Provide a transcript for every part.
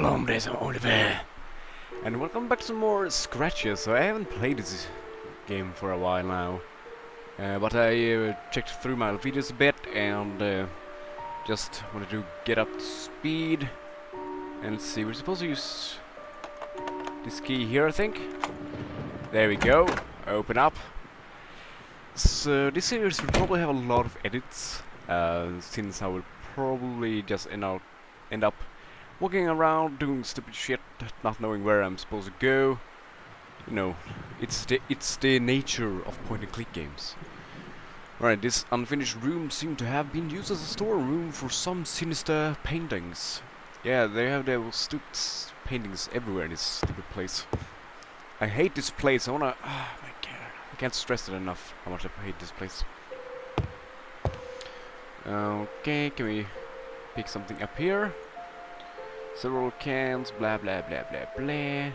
Hello, hombres, I'm Oliver. And welcome back to some more scratches. So I haven't played this game for a while now. But I checked through my videos a bit and just wanted to get up to speed. And let's see, we're supposed to use this key here, I think. There we go. Open up. So this series will probably have a lot of edits, since I will probably just end up walking around doing stupid shit, not knowing where I'm supposed to go. You know, it's the nature of point-and-click games. Alright, this unfinished room seemed to have been used as a storeroom for some sinister paintings. Yeah, they have those stupid paintings everywhere in this stupid place. I hate this place. I wanna. Oh my god, I can't stress it enough how much I hate this place. Okay, can we pick something up here? Several cans, blah blah blah blah blah. I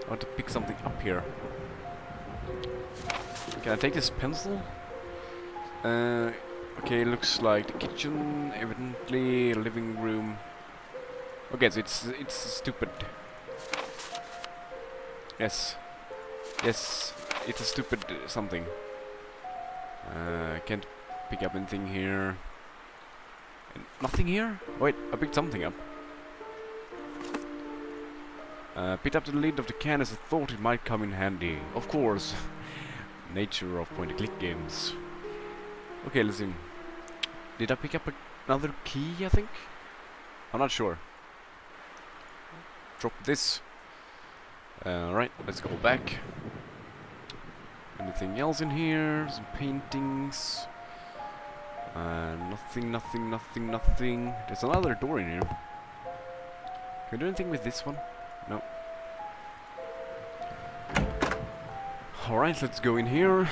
want to pick something up here. Can I take this pencil? Okay, looks like the kitchen, evidently living room. Okay, so it's stupid. Yes, it's a stupid something. I can't pick up anything here. Nothing here? Wait, I picked something up. Picked up the lid of the can as I thought it might come in handy. Of course. Nature of point-and-click games. Okay, let's see. Did I pick up another key, I think? I'm not sure. Drop this. Right, let's go back. Anything else in here? Some paintings. Nothing. There's another door in here. Can we do anything with this one? No. Alright, let's go in here.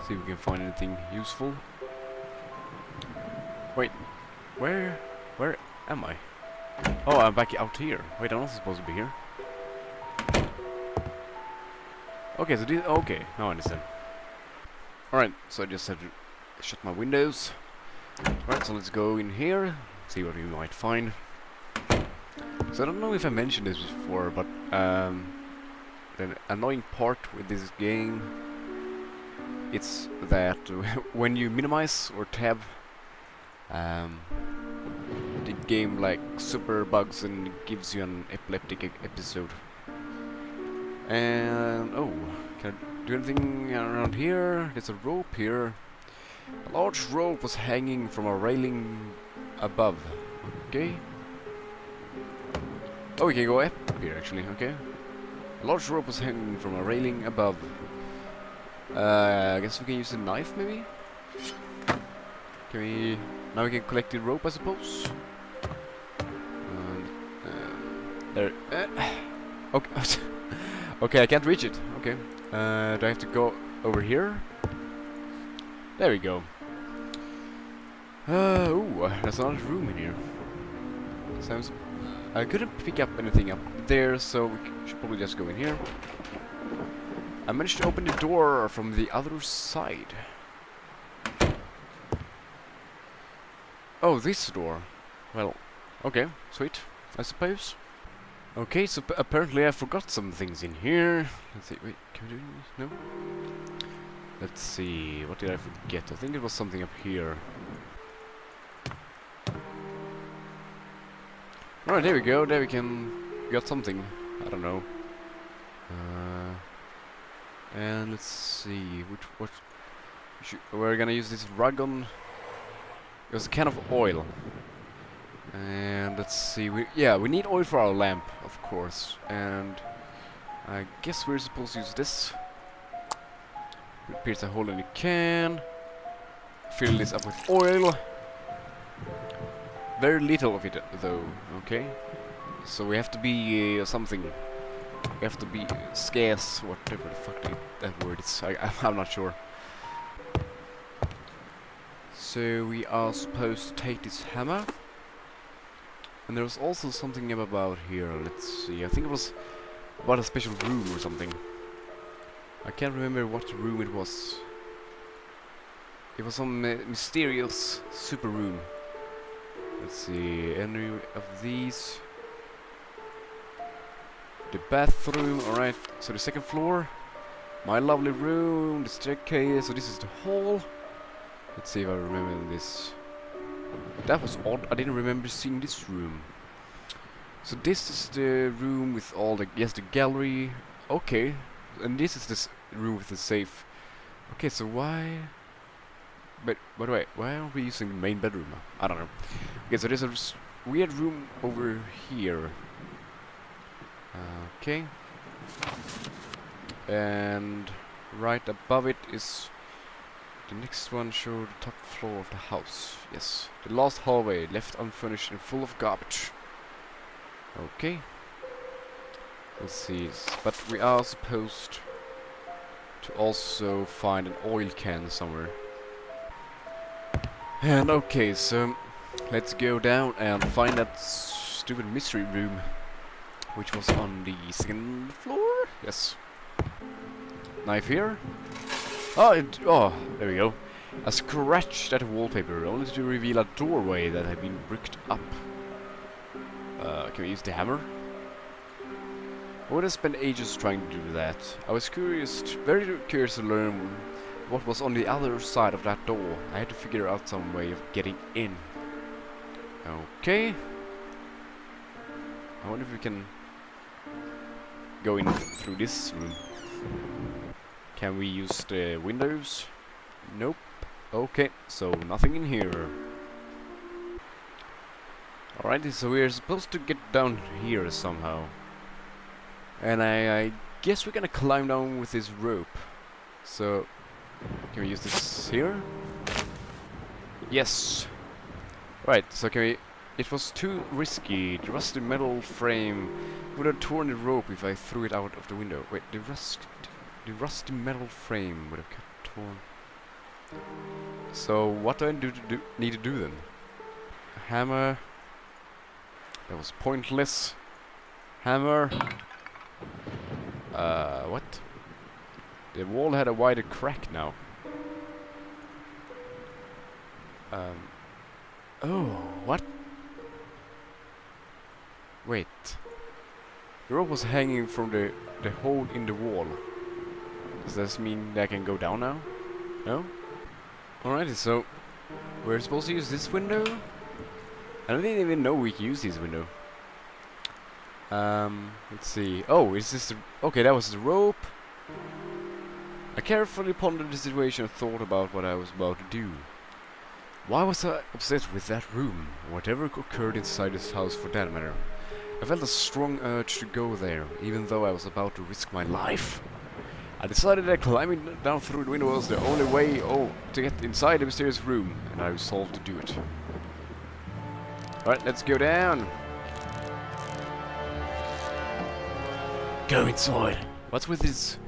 See if we can find anything useful. Wait, where am I? Oh, I'm back out here. Wait, I'm not supposed to be here. Okay, so this. Okay, now I understand. Alright, so I just have to shut my windows. Alright, so let's go in here. See what we might find. So I don't know if I mentioned this before, but the annoying part with this game, it's that when you minimize or tab, the game like super bugs and gives you an epileptic episode. And oh, can I do anything around here? There's a rope here. A large rope was hanging from a railing above. Okay. Oh, we can go up here actually, okay. A large rope was hanging from a railing above. I guess we can use a knife maybe? Can we... Now we can collect the rope, I suppose? There... okay. Okay, I can't reach it. Okay. Do I have to go over here? There we go. Ooh, there's another room in here. Sounds... I couldn't pick up anything up there, so we should probably just go in here. I managed to open the door from the other side. Oh, this door. Well, okay, sweet, I suppose. Okay, so apparently I forgot some things in here. Let's see, wait, can we do this? No? Let's see, what did I forget? I think it was something up here. Alright, there we go. There we got something. I don't know. And let's see. We're gonna use this rug on. It was a can of oil. And let's see. We need oil for our lamp, of course. And I guess we're supposed to use this. Pierce a hole in the can. Fill this up with oil. Very little of it, though, okay? So we have to be something. We have to be scarce, whatever the fuck that word is. I'm not sure. So we are supposed to take this hammer. And there was also something about here. Let's see. I think it was about a special room or something. I can't remember what room it was. It was some mysterious super room. Let's see, any of these? The bathroom, alright. So the second floor. My lovely room, the staircase. So this is the hall. Let's see if I remember this. That was odd. I didn't remember seeing this room. So this is the room with all the... Yes, the gallery. Okay. And this is this room with the safe. Okay, so why... But, by the way, why aren't we using the main bedroom? I don't know. Okay, so there's a weird room over here. Okay. And right above it is the next one. Show the top floor of the house. Yes, the last hallway left unfurnished and full of garbage. Okay. Let's see. But we are supposed to also find an oil can somewhere. And okay, so let's go down and find that stupid mystery room, which was on the second floor. Yes. Knife here. Oh, there we go. I scratched at the wallpaper, only to reveal a doorway that had been bricked up. Can we use the hammer? I would have spent ages trying to do that. I was very curious to learn what was on the other side of that door. I had to figure out some way of getting in. Okay. I wonder if we can go in through this room. Can we use the windows? Nope. Okay, so nothing in here. Alrighty, so we're supposed to get down here somehow. And I guess we're gonna climb down with this rope. So, can we use this here? Yes! Right, so can we... It was too risky. The rusty metal frame would have torn the rope if I threw it out of the window. Wait, the rusty metal frame would have torn... So, what do I need to do then? A hammer... That was pointless. Hammer... what? The wall had a wider crack now. Oh, what? Wait. The rope was hanging from the hole in the wall. Does this mean that I can go down now? No? Alrighty, so we're supposed to use this window? I don't even know we can use this window. Let's see. Oh, is this the... Okay, that was the rope. I carefully pondered the situation and thought about what I was about to do. Why was I obsessed with that room? Whatever occurred inside this house for that matter. I felt a strong urge to go there, even though I was about to risk my life. I decided that climbing down through the window was the only way to get inside the mysterious room, and I resolved to do it. Alright, let's go down. Go inside. What's with this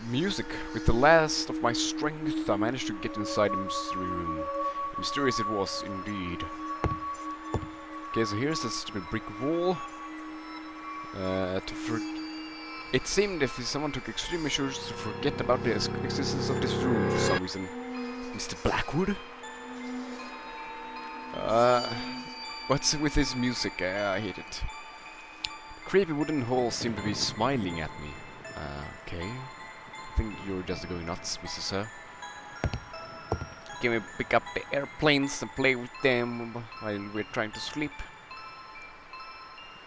music? With the last of my strength, I managed to get inside the mystery room. Mysterious it was, indeed. Okay, so here's the stupid brick wall. It seemed as if someone took extreme measures to forget about the existence of this room for some reason. Mr. Blackwood? What's with this music? I hate it. Creepy wooden halls seem to be smiling at me. Okay. I think you're just going nuts, Mr. Sir. Can we pick up the airplanes and play with them while we're trying to sleep?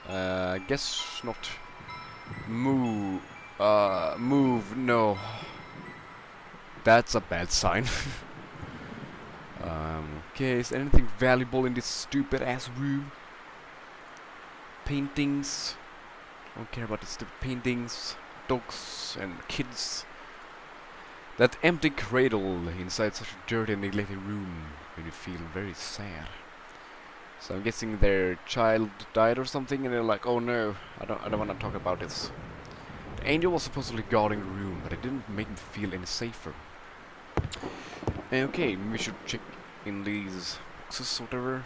Guess not. Move. Move. No. That's a bad sign. Okay, is there anything valuable in this stupid ass room? Paintings. Don't care about the stupid paintings. Dogs and kids. That empty cradle inside such a dirty and neglected room made me feel very sad. So I'm guessing their child died or something, and they're like, "Oh no, I don't want to talk about this." The angel was supposedly guarding the room, but it didn't make me feel any safer. Okay, we should check in these boxes or whatever.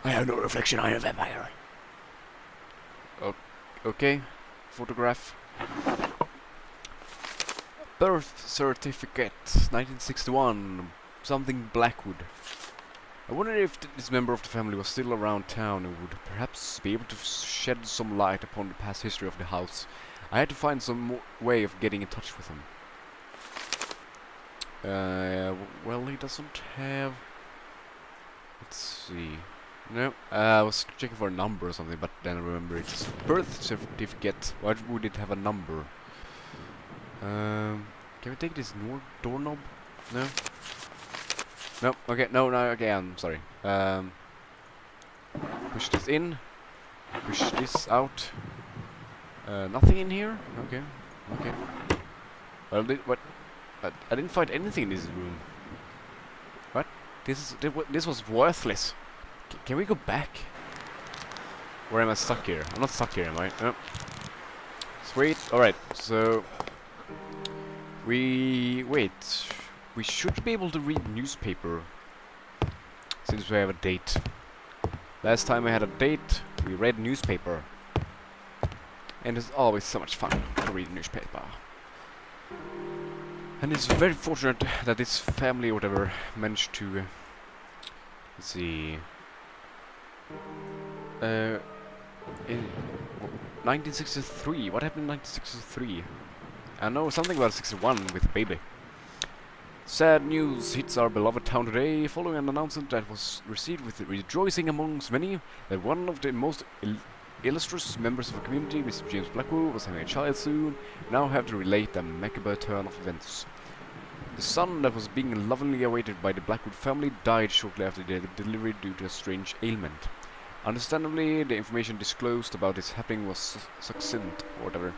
I have no reflection, I am a vampire. Okay, photograph. Birth certificate, 1961, something Blackwood. I wonder if this member of the family was still around town and would perhaps be able to shed some light upon the past history of the house. I had to find some way of getting in touch with him. Well, he doesn't have... Let's see... No, I was checking for a number or something, but then I remember it's birth certificate. Why would it have a number? Can we take this doorknob? No? No, okay, no, okay, I'm sorry. Push this in. Push this out. Nothing in here? Okay, okay. Well, what? I didn't find anything in this room. What? This was worthless. Can we go back? Or am I stuck here? I'm not stuck here, am I? No. Sweet. Alright, so... Wait. We should be able to read newspaper. Since we have a date. Last time we had a date, we read newspaper. And it's always so much fun to read newspaper. And it's very fortunate that this family or whatever managed to... let's see... in 1963, what happened in 1963? I know something about 61 with baby. Sad news hits our beloved town today, following an announcement that was received with rejoicing amongst many, that one of the most illustrious members of the community, Mr. James Blackwood, was having a child soon. We now have to relate the macabre turn of events. The son that was being lovingly awaited by the Blackwood family died shortly after the delivery due to a strange ailment. Understandably, the information disclosed about his happening was succinct, or whatever.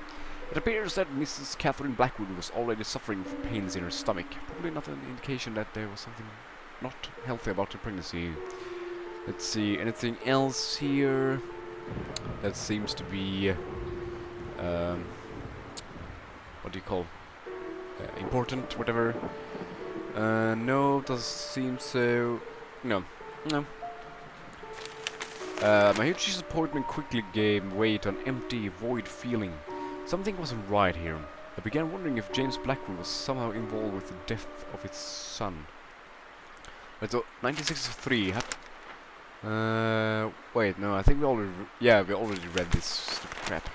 It appears that Mrs. Catherine Blackwood was already suffering from pains in her stomach. Probably not an indication that there was something not healthy about the pregnancy. Let's see, anything else here? That seems to be... what do you call... important, whatever. No, doesn't seem so... No. No. My huge disappointment quickly gave way to an empty, void feeling. Something wasn't right here. I began wondering if James Blackwood was somehow involved with the death of his son. Right, so 1963. Wait, no, I think we already... yeah, we already read this stupid crap.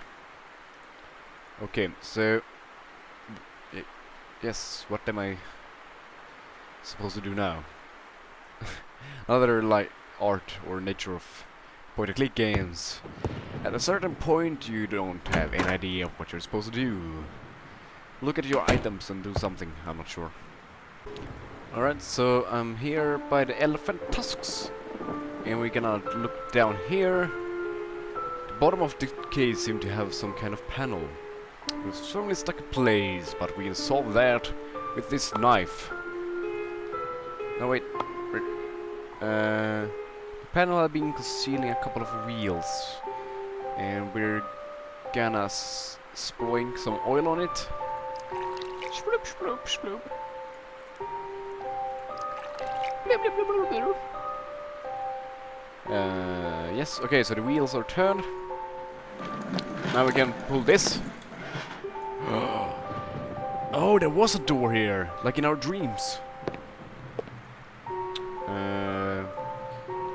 Okay, so... yes, what am I supposed to do now? Another, like, art or nature of point-and-click games. At a certain point, you don't have any idea of what you're supposed to do. Look at your items and do something, I'm not sure. Alright, so I'm here by the elephant tusks. And we're gonna look down here. The bottom of the case seems to have some kind of panel. It's certainly stuck in place, but we can solve that with this knife. No, wait. The panel had been concealing a couple of wheels. And we're gonna splink some oil on it. Shloop, shloop, shloop. Yes, okay, so the wheels are turned. Now we can pull this. Oh, there was a door here, like in our dreams.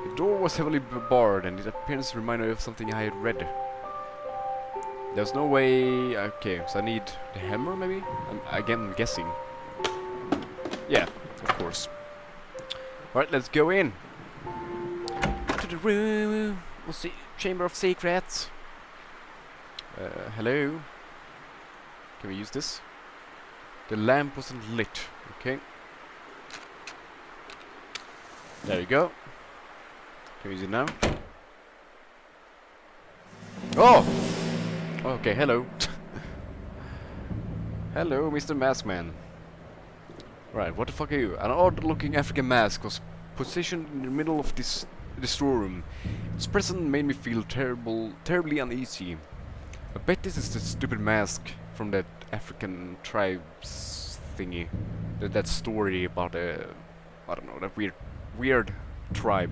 The door was heavily barred, and its appearance reminded me of something I had read. There's no way... okay, so I need the hammer, maybe? I'm guessing. Yeah, of course. Alright, let's go in. To the room. We'll see. Chamber of Secrets. Hello? Can we use this? The lamp wasn't lit. Okay. There you go. Can we use it now? Oh! Okay, hello. Hello, Mr. Maskman. Right, what the fuck are you? An odd-looking African mask was positioned in the middle of this storeroom. Its presence made me feel terribly uneasy. I bet this is the stupid mask from that African tribes thingy. That story about I don't know, that weird tribe.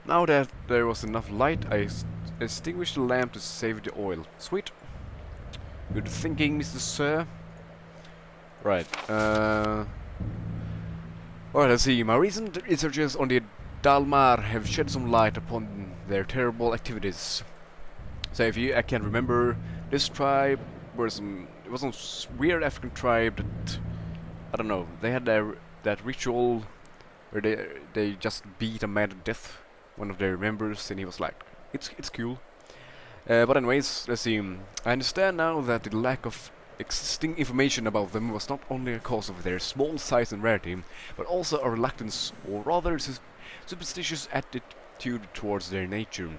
Now that there was enough light, I extinguished the lamp to save the oil. Sweet. Good thinking, Mr. Sir. Right, Alright, let's see. My recent researches on the Dalmar have shed some light upon their terrible activities. So if you I can remember, this tribe it was some weird African tribe that, I don't know, they had that ritual where they just beat a man to death, one of their members, and he was like, it's cool. But anyways, let's see. I understand now that the lack of existing information about them was not only a cause of their small size and rarity, but also a reluctance, or rather superstitious attitude towards their nature.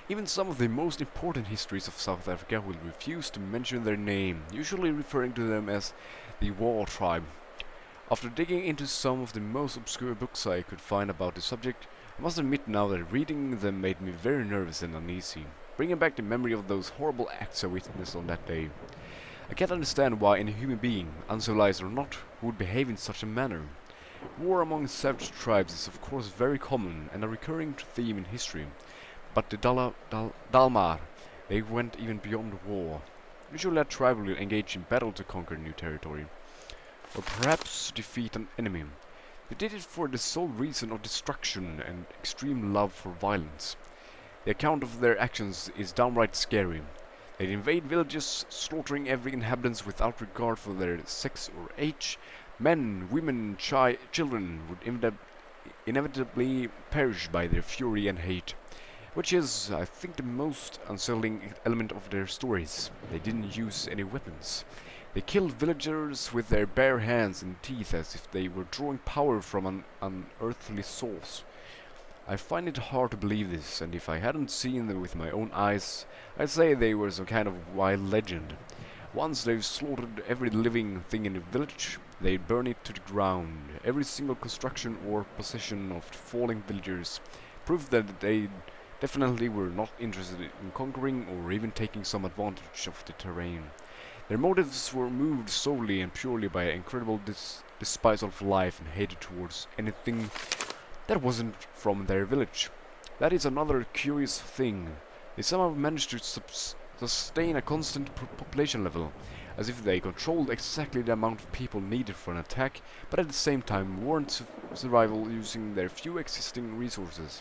Even some of the most important histories of South Africa will refuse to mention their name, usually referring to them as the War Tribe. After digging into some of the most obscure books I could find about the subject, I must admit now that reading them made me very nervous and uneasy, bringing back the memory of those horrible acts I witnessed on that day. I can't understand why any human being, uncivilized or not, would behave in such a manner. War among savage tribes is of course very common and a recurring theme in history, but the Dalmar, they went even beyond war. Usually a tribe will engage in battle to conquer new territory, or perhaps defeat an enemy. They did it for the sole reason of destruction and extreme love for violence. The account of their actions is downright scary. They'd invade villages, slaughtering every inhabitant without regard for their sex or age. Men, women, children would inevitably perish by their fury and hate, which is, I think, the most unsettling element of their stories. They didn't use any weapons. They killed villagers with their bare hands and teeth as if they were drawing power from an unearthly source. I find it hard to believe this, and if I hadn't seen them with my own eyes, I'd say they were some kind of wild legend. Once they've slaughtered every living thing in the village, they'd burn it to the ground. Every single construction or possession of the falling villagers proved that they definitely were not interested in conquering or even taking some advantage of the terrain. Their motives were moved solely and purely by incredible despise of life and hatred towards anything that wasn't from their village. That is another curious thing. They somehow managed to sustain a constant population level, as if they controlled exactly the amount of people needed for an attack, but at the same time warranted survival using their few existing resources.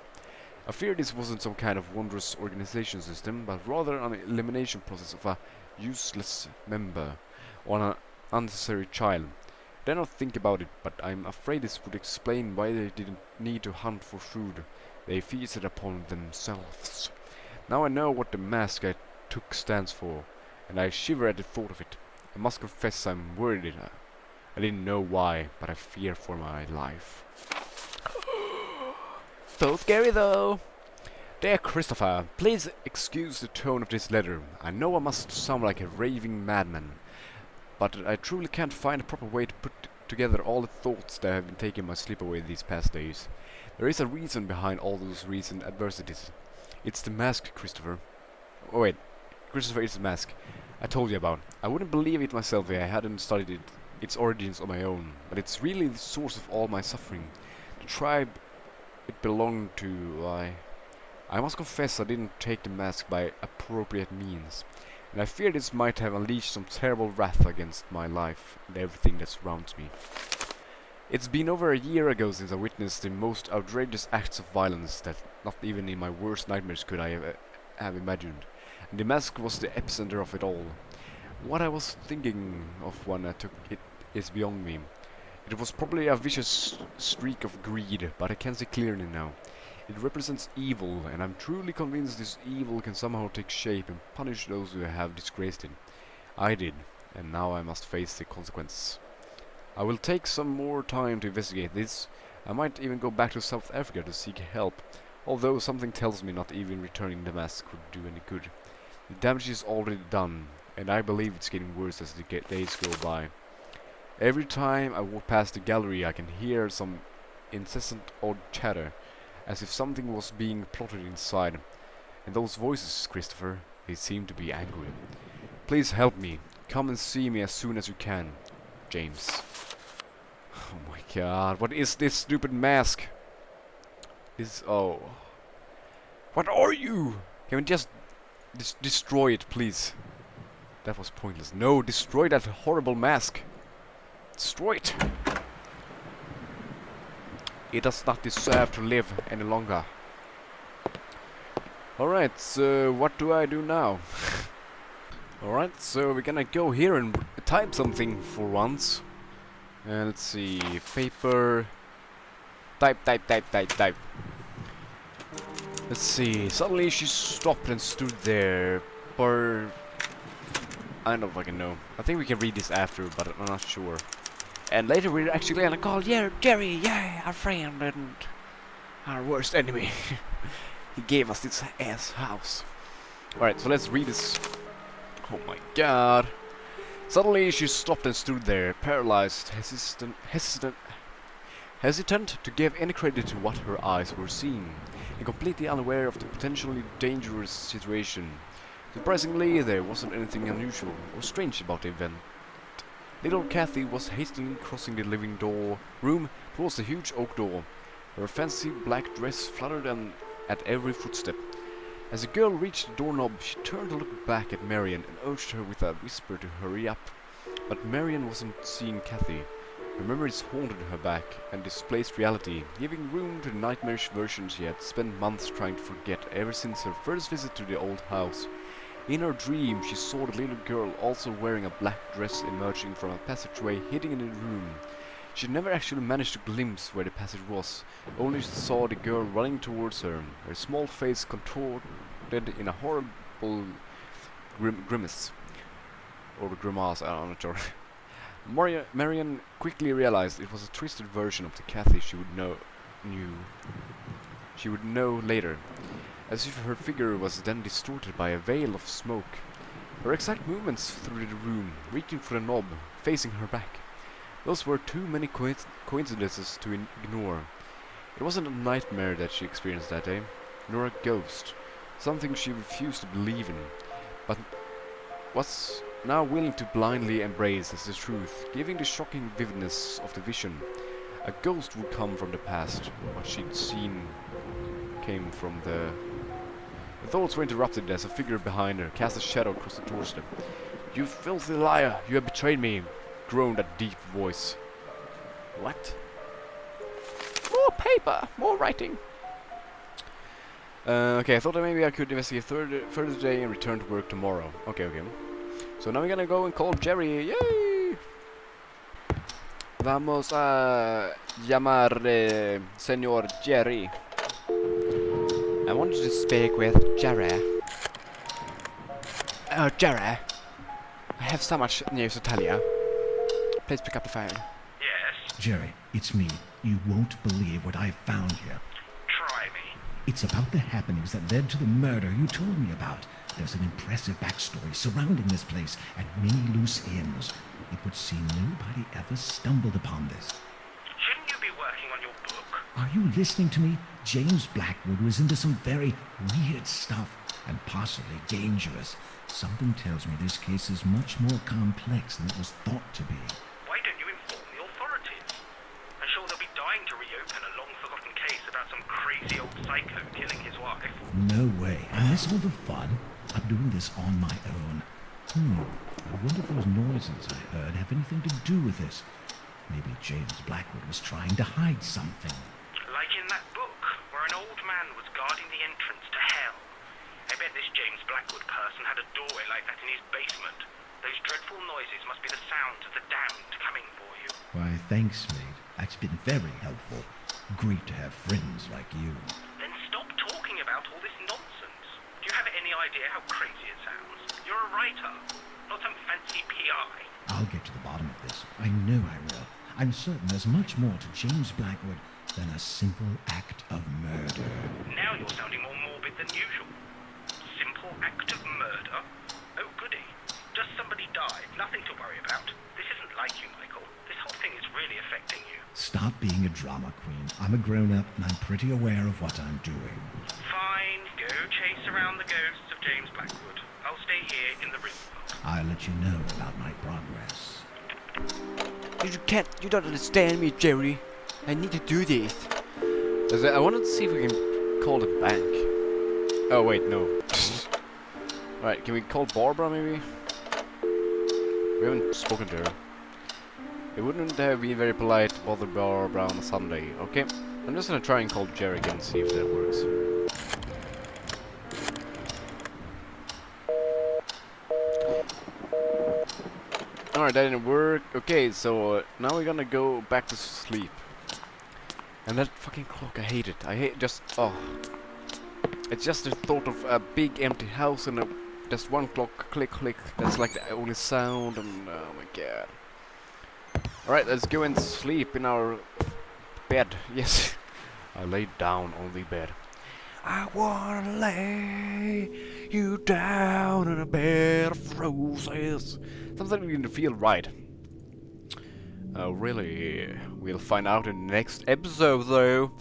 I fear this wasn't some kind of wondrous organization system, but rather an elimination process of a useless member or an unnecessary child. Dare not think about it, but I'm afraid this would explain why they didn't need to hunt for food. They feasted upon themselves. Now I know what the mask I took stands for, and I shiver at the thought of it. I must confess I'm worried. I didn't know why, but I fear for my life. So scary though! Dear Christopher, please excuse the tone of this letter. I know I must sound like a raving madman, but I truly can't find a proper way to put together all the thoughts that have been taking my sleep away these past days. There is a reason behind all those recent adversities. It's the mask, Christopher. Oh wait, Christopher is the mask I told you about. I wouldn't believe it myself if I hadn't studied its origins on my own, but it's really the source of all my suffering. The tribe it belonged to, I must confess I didn't take the mask by appropriate means, and I fear this might have unleashed some terrible wrath against my life and everything that surrounds me. It's been over a year ago since I witnessed the most outrageous acts of violence that not even in my worst nightmares could I have imagined, and the mask was the epicenter of it all. What I was thinking of when I took it is beyond me. It was probably a vicious streak of greed, but I can see clearly now. It represents evil, and I'm truly convinced this evil can somehow take shape and punish those who have disgraced it. I did, and now I must face the consequences. I will take some more time to investigate this. I might even go back to South Africa to seek help, although something tells me not even returning the mask would do any good. The damage is already done, and I believe it's getting worse as the days go by. Every time I walk past the gallery I can hear some incessant odd chatter, as if something was being plotted inside. And those voices, Christopher, they seem to be angry. Please help me. Come and see me as soon as you can. James. Oh my god, what is this stupid mask? Oh. What are you? Can we just destroy it, please? That was pointless. No, destroy that horrible mask. Destroy it. It does not deserve to live any longer. Alright, so what do I do now? Alright, so we're gonna go here and type something for once. Let's see, paper... Type. Let's see, suddenly she stopped and stood there. I don't fucking know. I think we can read this after, but I'm not sure. And later we're actually gonna call Jerry, yeah, our friend and our worst enemy. He gave us this ass house. Alright, so let's read this. Oh my god. Suddenly she stopped and stood there, paralyzed, hesitant to give any credit to what her eyes were seeing, and completely unaware of the potentially dangerous situation. Surprisingly, there wasn't anything unusual or strange about the event. Little Kathy was hastily crossing the living room towards the huge oak door. Her fancy black dress fluttered at every footstep. As the girl reached the doorknob, she turned to look back at Marion and urged her with a whisper to hurry up. But Marion wasn't seeing Kathy. Her memories haunted her back and displaced reality, giving room to the nightmarish version she had spent months trying to forget ever since her first visit to the old house. In her dream, she saw the little girl also wearing a black dress emerging from a passageway hidden in the room. She never actually managed to glimpse where the passage was, only saw the girl running towards her, her small face contorted in a horrible grimace. Or grimace, I'm not sure. Marion quickly realized it was a twisted version of the Kathy she would know later, as if her figure was then distorted by a veil of smoke. Her exact movements through the room, reaching for the knob, facing her back. Those were too many coincidences to ignore. It wasn't a nightmare that she experienced that day, nor a ghost, something she refused to believe in, but was now willing to blindly embrace as the truth, giving the shocking vividness of the vision. A ghost would come from the past. What she'd seen came from the thoughts were interrupted as a figure behind her cast a shadow across the doorstep. "You filthy liar! You have betrayed me!" groaned a deep voice. What? More paper! More writing! Okay, I thought that maybe I could investigate further today and return to work tomorrow. Okay. So now we're gonna go and call Jerry. Yay! Vamos a llamar Señor Jerry. I wanted to speak with Jerry. Oh, Jerry. I have so much news to tell you. Please pick up the phone. Yes? Jerry, it's me. You won't believe what I've found here. Try me. It's about the happenings that led to the murder you told me about. There's an impressive backstory surrounding this place and many loose ends. It would seem nobody ever stumbled upon this. Shouldn't you be working on your book? Are you listening to me? James Blackwood was into some very weird stuff and possibly dangerous. Something tells me this case is much more complex than it was thought to be. Why don't you inform the authorities? I'm sure they'll be dying to reopen a long-forgotten case about some crazy old psycho killing his wife. No way. I miss all the fun. I'm doing this on my own. I wonder if those noises I heard have anything to do with this. Maybe James Blackwood was trying to hide something. Like in that book, where an old man was guarding the entrance to hell. I bet this James Blackwood person had a doorway like that in his basement. Those dreadful noises must be the sounds of the damned coming for you. Why, thanks, mate. That's been very helpful. Great to have friends like you. Then stop talking about all this nonsense. Do you have any idea how crazy it sounds? You're a writer, not some fancy PI. I'll get to the bottom of this. I know I will. I'm certain there's much more to James Blackwood than a simple act of murder. Now you're sounding more morbid than usual. Simple act of murder? Oh goody. Just somebody died, nothing to worry about. This isn't like you, Michael. This whole thing is really affecting you. Stop being a drama queen. I'm a grown-up and I'm pretty aware of what I'm doing. Fine, go chase around the ghosts of James Blackwood. I'll stay here in the room. I'll let you know about my progress. You don't understand me, Jerry. I need to do this. I wanted to see if we can call the bank. Oh wait, no. Alright, can we call Barbara maybe? We haven't spoken to her. It wouldn't have been very polite to bother Barbara on a Sunday. Okay, I'm just gonna try and call Jerry again, see if that works. Alright, that didn't work. Okay, so now we're gonna go back to sleep. And that fucking clock, I hate it. I hate just, oh. It's just the thought of a big empty house and just one clock, click, click. That's like the only sound, and oh my god. Alright, let's go and sleep in our bed. Yes, I laid down on the bed. I wanna lay you down in a bed of roses. Something didn't feel right. Really, we'll find out in the next episode though.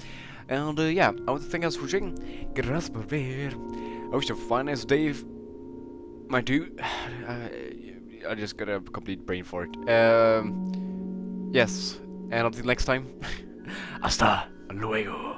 And yeah, I want to thank you for watching. Gracias por ver. I wish you a fine nice day, my dude. I just got a complete brain fart. Yes, and until next time. Hasta luego.